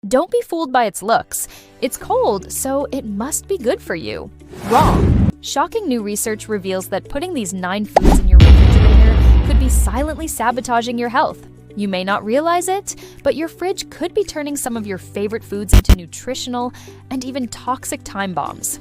Don't be fooled by its looks. It's cold, so it must be good for you. Wrong. Shocking new research reveals that putting these 9 foods in your refrigerator could be silently sabotaging your health. You may not realize it, but your fridge could be turning some of your favorite foods into nutritional and even toxic time bombs.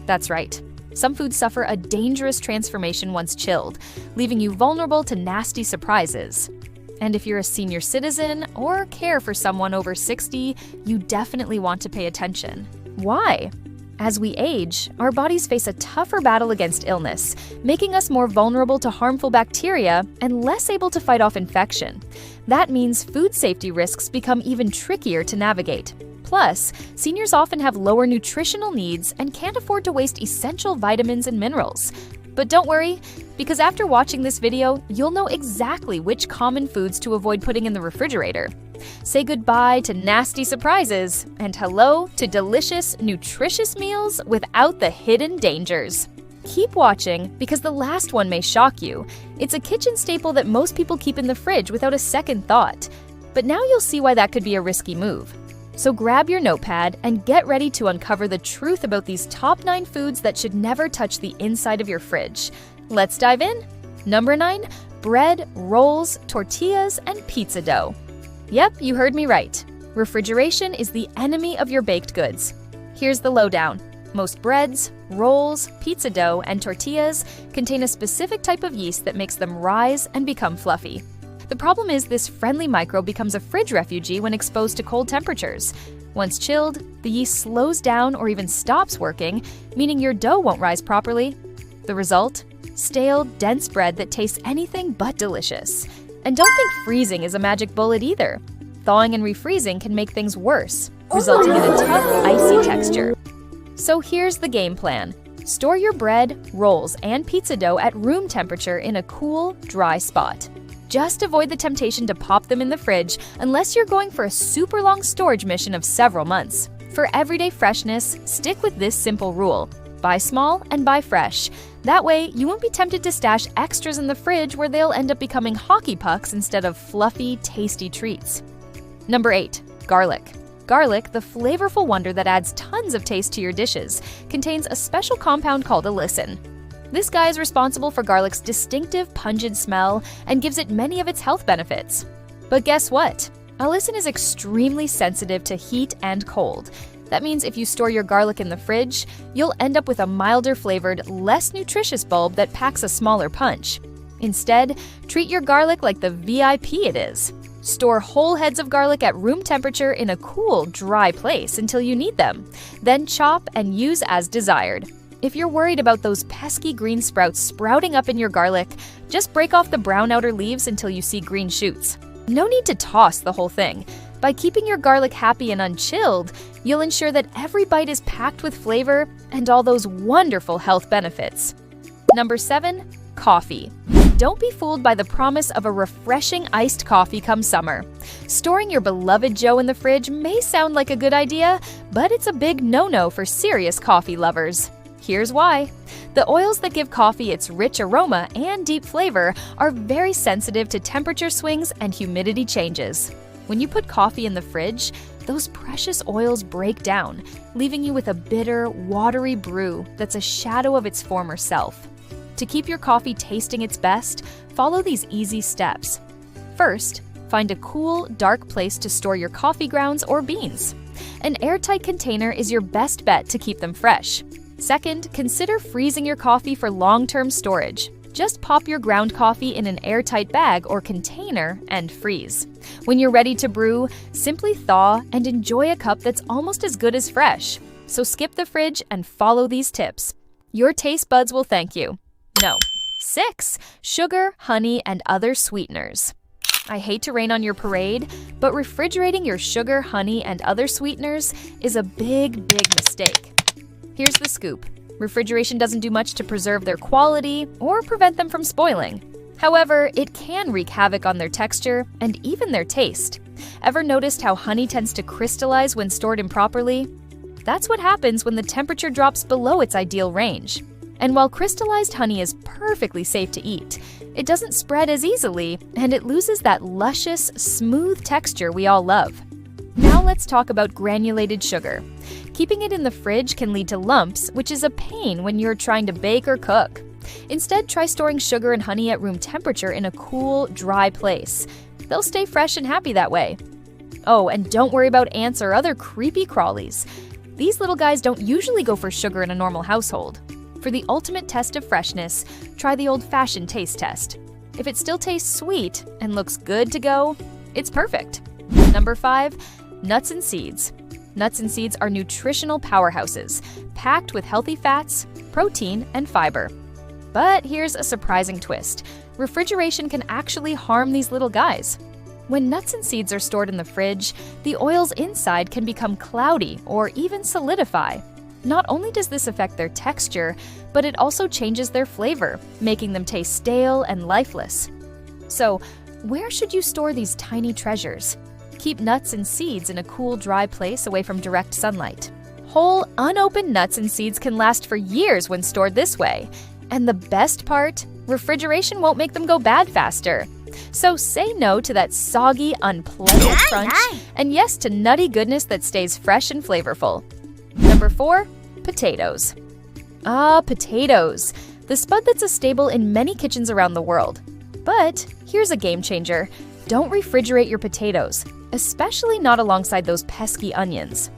That's right. Some foods suffer a dangerous transformation once chilled, leaving you vulnerable to nasty surprises. And if you're a senior citizen or care for someone over 60, you definitely want to pay attention. Why? As we age, our bodies face a tougher battle against illness, making us more vulnerable to harmful bacteria and less able to fight off infection. That means food safety risks become even trickier to navigate. Plus, seniors often have lower nutritional needs and can't afford to waste essential vitamins and minerals. But don't worry, because after watching this video, you'll know exactly which common foods to avoid putting in the refrigerator. Say goodbye to nasty surprises and hello to delicious, nutritious meals without the hidden dangers. Keep watching because the last one may shock you. It's a kitchen staple that most people keep in the fridge without a second thought. But now you'll see why that could be a risky move. So grab your notepad and get ready to uncover the truth about these top 9 foods that should never touch the inside of your fridge. Let's dive in. Number 9, bread, rolls, tortillas, and pizza dough. Yep, you heard me right. Refrigeration is the enemy of your baked goods. Here's the lowdown. Most breads, rolls, pizza dough, and tortillas contain a specific type of yeast that makes them rise and become fluffy. The problem is this friendly microbe becomes a fridge refugee when exposed to cold temperatures. Once chilled, the yeast slows down or even stops working, meaning your dough won't rise properly. The result? Stale, dense bread that tastes anything but delicious. And don't think freezing is a magic bullet either. Thawing and refreezing can make things worse, resulting in a tough, icy texture. So here's the game plan. Store your bread, rolls, and pizza dough at room temperature in a cool, dry spot. Just avoid the temptation to pop them in the fridge unless you're going for a super long storage mission of several months. For everyday freshness, stick with this simple rule. Buy small and buy fresh. That way, you won't be tempted to stash extras in the fridge where they'll end up becoming hockey pucks instead of fluffy, tasty treats. Number 8, garlic. Garlic, the flavorful wonder that adds tons of taste to your dishes, contains a special compound called allicin. This guy is responsible for garlic's distinctive pungent smell and gives it many of its health benefits. But guess what? Allicin is extremely sensitive to heat and cold. That means if you store your garlic in the fridge, you'll end up with a milder flavored, less nutritious bulb that packs a smaller punch. Instead, treat your garlic like the VIP it is. Store whole heads of garlic at room temperature in a cool, dry place until you need them. Then chop and use as desired. If you're worried about those pesky green sprouts sprouting up in your garlic, just break off the brown outer leaves until you see green shoots. No need to toss the whole thing. By keeping your garlic happy and unchilled, you'll ensure that every bite is packed with flavor and all those wonderful health benefits. Number 7, coffee. Don't be fooled by the promise of a refreshing iced coffee come summer. Storing your beloved Joe in the fridge may sound like a good idea, but it's a big no-no for serious coffee lovers. Here's why. The oils that give coffee its rich aroma and deep flavor are very sensitive to temperature swings and humidity changes. When you put coffee in the fridge, those precious oils break down, leaving you with a bitter, watery brew that's a shadow of its former self. To keep your coffee tasting its best, follow these easy steps. First, find a cool, dark place to store your coffee grounds or beans. An airtight container is your best bet to keep them fresh. Second, consider freezing your coffee for long-term storage. Just pop your ground coffee in an airtight bag or container and freeze. When you're ready to brew, simply thaw and enjoy a cup that's almost as good as fresh. So skip the fridge and follow these tips. Your taste buds will thank you. No. 6, sugar, honey, and other sweeteners. I hate to rain on your parade, but refrigerating your sugar, honey, and other sweeteners is a big mistake. Here's the scoop. Refrigeration doesn't do much to preserve their quality or prevent them from spoiling. However, it can wreak havoc on their texture and even their taste. Ever noticed how honey tends to crystallize when stored improperly? That's what happens when the temperature drops below its ideal range. And while crystallized honey is perfectly safe to eat, it doesn't spread as easily and it loses that luscious, smooth texture we all love. Now let's talk about granulated sugar. Keeping it in the fridge can lead to lumps, which is a pain when you're trying to bake or cook. Instead, try storing sugar and honey at room temperature in a cool, dry place. They'll stay fresh and happy that way. Oh, and don't worry about ants or other creepy crawlies. These little guys don't usually go for sugar in a normal household. For the ultimate test of freshness, try the old-fashioned taste test. If it still tastes sweet and looks good to go, it's perfect. Number 5, nuts and seeds. Nuts and seeds are nutritional powerhouses, packed with healthy fats, protein, and fiber. But here's a surprising twist. Refrigeration can actually harm these little guys. When nuts and seeds are stored in the fridge, the oils inside can become cloudy or even solidify. Not only does this affect their texture, but it also changes their flavor, making them taste stale and lifeless. So, where should you store these tiny treasures? Keep nuts and seeds in a cool, dry place away from direct sunlight. Whole, unopened nuts and seeds can last for years when stored this way. And the best part? Refrigeration won't make them go bad faster. So say no to that soggy, unpleasant crunch, and yes to nutty goodness that stays fresh and flavorful. Number 4, potatoes. Potatoes. The spud that's a staple in many kitchens around the world. But here's a game changer. Don't refrigerate your potatoes, especially not alongside those pesky onions.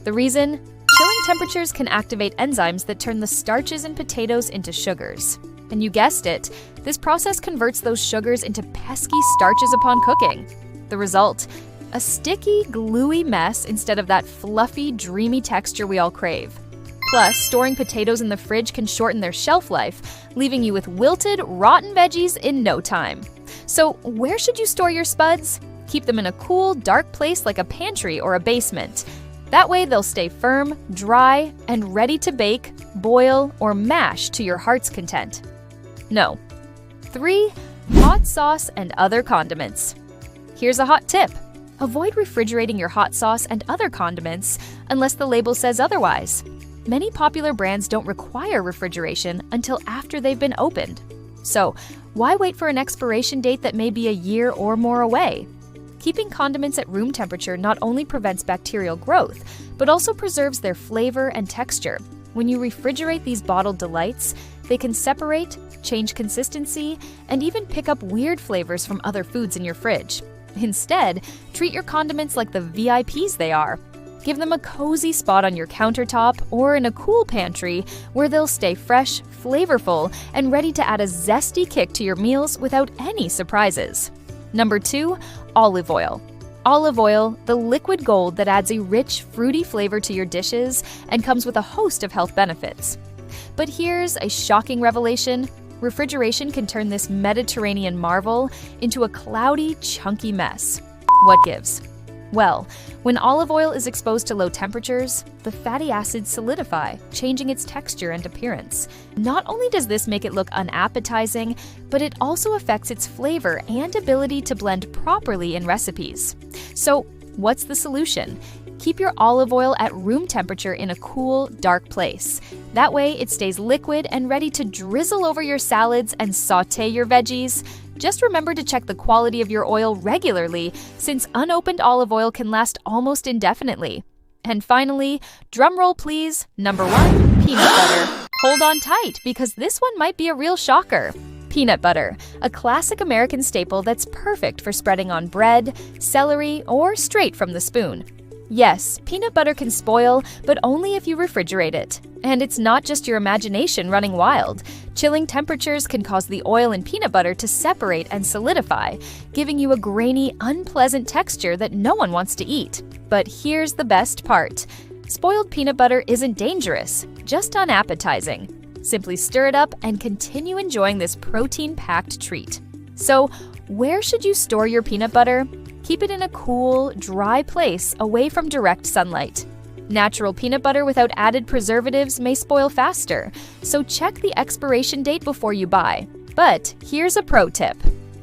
The reason? Chilling temperatures can activate enzymes that turn the starches in potatoes into sugars. And you guessed it, this process converts those sugars into pesky starches upon cooking. The result? A sticky, gluey mess instead of that fluffy, dreamy texture we all crave. Plus, storing potatoes in the fridge can shorten their shelf life, leaving you with wilted, rotten veggies in no time. So, where should you store your spuds? Keep them in a cool, dark place like a pantry or a basement. That way they'll stay firm, dry, and ready to bake, boil, or mash to your heart's content. No. 3, hot sauce and other condiments. Here's a hot tip. Avoid refrigerating your hot sauce and other condiments unless the label says otherwise. Many popular brands don't require refrigeration until after they've been opened. So, why wait for an expiration date that may be a year or more away? Keeping condiments at room temperature not only prevents bacterial growth, but also preserves their flavor and texture. When you refrigerate these bottled delights, they can separate, change consistency, and even pick up weird flavors from other foods in your fridge. Instead, treat your condiments like the VIPs they are. Give them a cozy spot on your countertop or in a cool pantry where they'll stay fresh, flavorful, and ready to add a zesty kick to your meals without any surprises. Number 2, olive oil. Olive oil, the liquid gold that adds a rich, fruity flavor to your dishes and comes with a host of health benefits. But here's a shocking revelation. Refrigeration can turn this Mediterranean marvel into a cloudy, chunky mess. What gives? Well, when olive oil is exposed to low temperatures, the fatty acids solidify, changing its texture and appearance. Not only does this make it look unappetizing, but it also affects its flavor and ability to blend properly in recipes. So, what's the solution? Keep your olive oil at room temperature in a cool, dark place. That way, it stays liquid and ready to drizzle over your salads and sauté your veggies. Just remember to check the quality of your oil regularly, since unopened olive oil can last almost indefinitely. And finally, drumroll please, number 1, peanut butter. Hold on tight, because this one might be a real shocker. Peanut butter, a classic American staple that's perfect for spreading on bread, celery, or straight from the spoon. Yes, peanut butter can spoil, but only if you refrigerate it. And it's not just your imagination running wild. Chilling temperatures can cause the oil in peanut butter to separate and solidify, giving you a grainy, unpleasant texture that no one wants to eat. But here's the best part. Spoiled peanut butter isn't dangerous, just unappetizing. Simply stir it up and continue enjoying this protein-packed treat. So, where should you store your peanut butter? Keep it in a cool, dry place away from direct sunlight. Natural peanut butter without added preservatives may spoil faster, so check the expiration date before you buy. But here's a pro tip.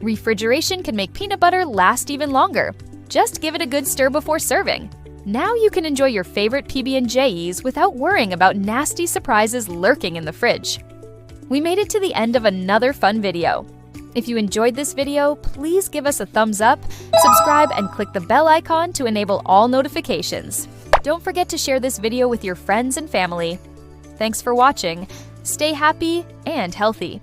Refrigeration can make peanut butter last even longer. Just give it a good stir before serving. Now you can enjoy your favorite PB&Js without worrying about nasty surprises lurking in the fridge. We made it to the end of another fun video. If you enjoyed this video, please give us a thumbs up, subscribe, and click the bell icon to enable all notifications. Don't forget to share this video with your friends and family. Thanks for watching. Stay happy and healthy.